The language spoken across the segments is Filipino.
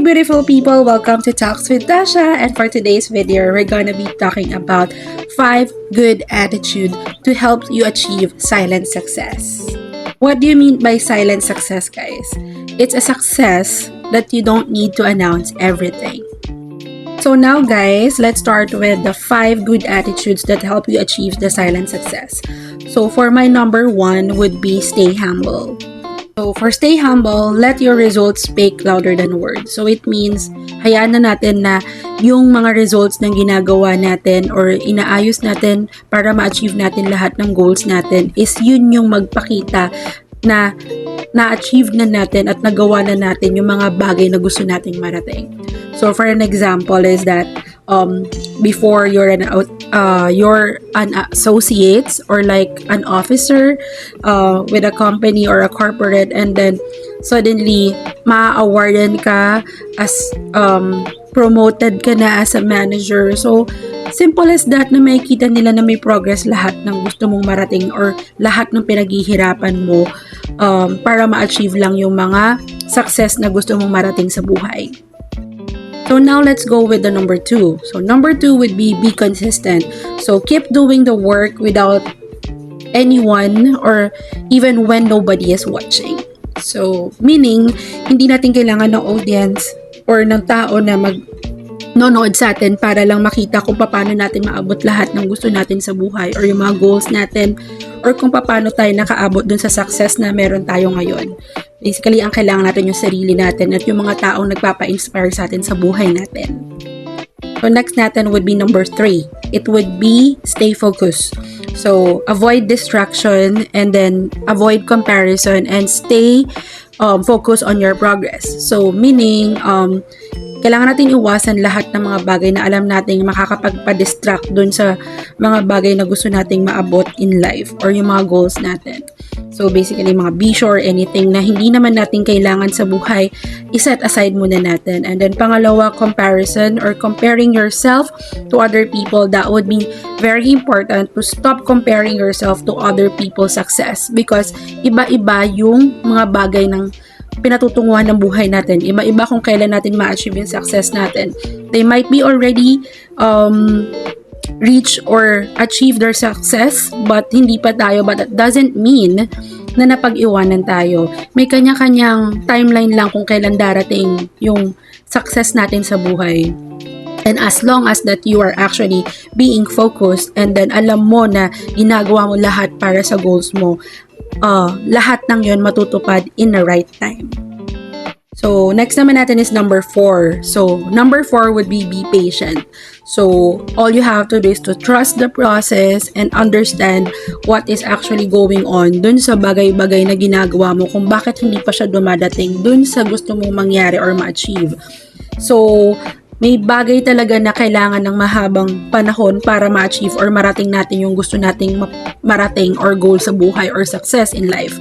beautiful people, welcome to Talks with Tasha, and for today's video, we're gonna be talking about 5 good attitude to help you achieve silent success. What do you mean by silent success, guys? It's a success that you don't need to announce everything. So now guys, let's start with the 5 good attitudes that help you achieve the silent success. So for my number 1 would be stay humble. So for stay humble, let your results speak louder than words. So it means, hayaan na natin na yung mga results ng ginagawa natin or inaayos natin para ma-achieve natin lahat ng goals natin is yun yung magpakita na na-achieve na natin at nagawa na natin yung mga bagay na gusto nating marating. So for an example is that before you're an associate or like an officer with a company or a corporate, and then suddenly ma-awardan ka as promoted ka na as a manager. So simple as that, na makikita nila na may progress lahat ng gusto mong marating or lahat ng pinaghihirapan mo para ma-achieve lang yung mga success na gusto mong marating sa buhay. So now let's go with the number 2. So number 2 would be consistent. So keep doing the work without anyone or even when nobody is watching. So meaning, hindi natin kailangan ng audience or ng tao na nonood sa atin para lang makita kung paano natin maabot lahat ng gusto natin sa buhay or yung mga goals natin or kung paano tayo nakaabot dun sa success na meron tayo ngayon. Basically, ang kailangan natin yung sarili natin at yung mga taong nagpapa-inspire sa atin sa buhay natin. So next natin would be number 3. It would be stay focused. So avoid distraction and then avoid comparison and stay focused on your progress. So meaning, kailangan natin iwasan lahat ng mga bagay na alam nating makakapagpa-distract dun sa mga bagay na gusto nating maabot in life or yung mga goals natin. So basically, mga bisyo or anything na hindi naman natin kailangan sa buhay, iset aside muna natin. And then pangalawa, comparison or comparing yourself to other people. That would be very important to stop comparing yourself to other people's success because iba-iba yung mga bagay ng pinatutunguhan ng buhay natin. Iba-iba kung kailan natin ma-achieve yung success natin. They might be already reach or achieve their success but hindi pa tayo, but that doesn't mean na napag-iwanan tayo. May kanya-kanyang timeline lang kung kailan darating yung success natin sa buhay. And as long as that you are actually being focused and then alam mo na ginagawa mo lahat para sa goals mo, lahat ng yun matutupad in the right time. So, next naman natin is number 4. So, number 4 would be patient. So, all you have to do is to trust the process and understand what is actually going on dun sa bagay-bagay na ginagawa mo kung bakit hindi pa siya dumadating dun sa gusto mong mangyari or ma-achieve. So, may bagay talaga na kailangan ng mahabang panahon para ma-achieve or marating natin yung gusto nating marating or goal sa buhay or success in life.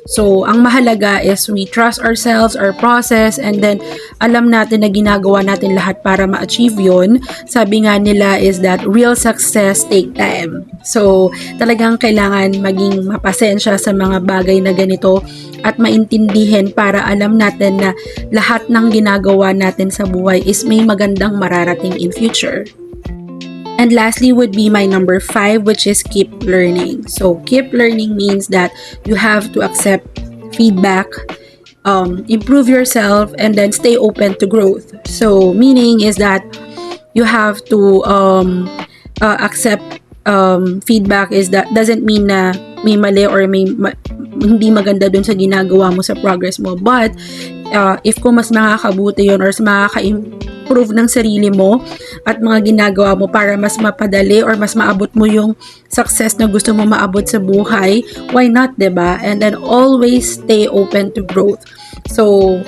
So, ang mahalaga is we trust ourselves, our process, and then alam natin na ginagawa natin lahat para ma-achieve yun. Sabi nga nila is that real success take time. So, talagang kailangan maging mapasensya sa mga bagay na ganito at maintindihin para alam natin na lahat ng ginagawa natin sa buhay is may magandang mararating in future. And lastly would be my number 5, which is keep learning. So keep learning means that you have to accept feedback, improve yourself, and then stay open to growth. So meaning is that you have to accept feedback is that doesn't mean na may mali or may hindi maganda dun sa ginagawa mo sa progress mo. But if kung mas makakabuti yun or mas makaka-improve ng sarili mo at mga ginagawa mo para mas mapadali or mas maabot mo yung success na gusto mo maabot sa buhay, why not, diba? And then always stay open to growth. So,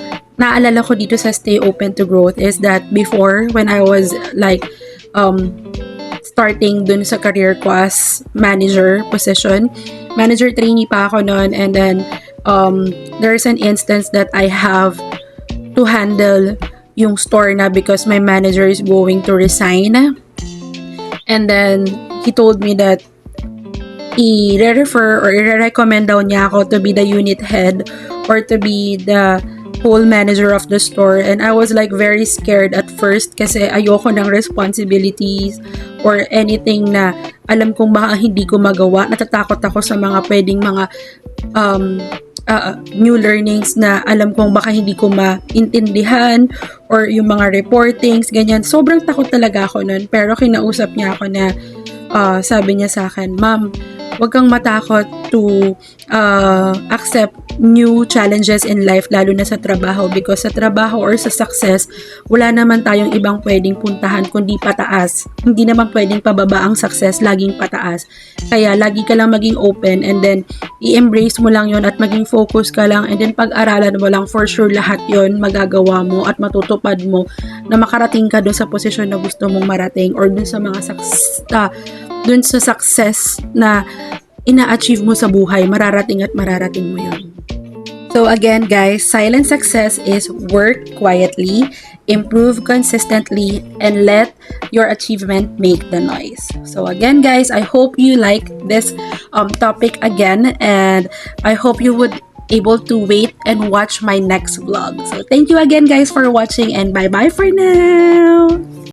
naalala ko dito sa stay open to growth is that before, when I was like starting dun sa career ko as manager position, manager trainee pa ako noon, and then there's an instance that I have to handle yung store na because my manager is going to resign. And then he told me that i-refer or i-recommend daw niya ako to be the unit head or to be the whole manager of the store, and I was like very scared at first kasi ayoko ng responsibilities or anything na alam kong baka hindi ko magawa. Natatakot ako sa mga pwedeng mga new learnings na alam kong baka hindi ko maintindihan, or yung mga reportings, ganyan. Sobrang takot talaga ako nun. Pero kinausap niya ako na sabi niya sa akin, "Ma'am, huwag kang matakot to accept new challenges in life, lalo na sa trabaho, because sa trabaho or sa success, wala naman tayong ibang pwedeng puntahan kundi pataas. Hindi naman pwedeng pababa ang success, laging pataas. Kaya lagi ka lang maging open, and then i-embrace mo lang yon at maging focus ka lang, and then pag-aralan mo lang, for sure lahat yon magagawa mo at matutupad mo na makarating ka dun sa posisyon na gusto mong marating, or dun sa mga dun sa success na ina-achieve mo sa buhay, mararating at mararating mo yun." So again, guys, silent success is work quietly, improve consistently, and let your achievement make the noise. So again, guys, I hope you like this topic again, and I hope you would able to wait and watch my next vlog. So thank you again, guys, for watching, and bye-bye for now!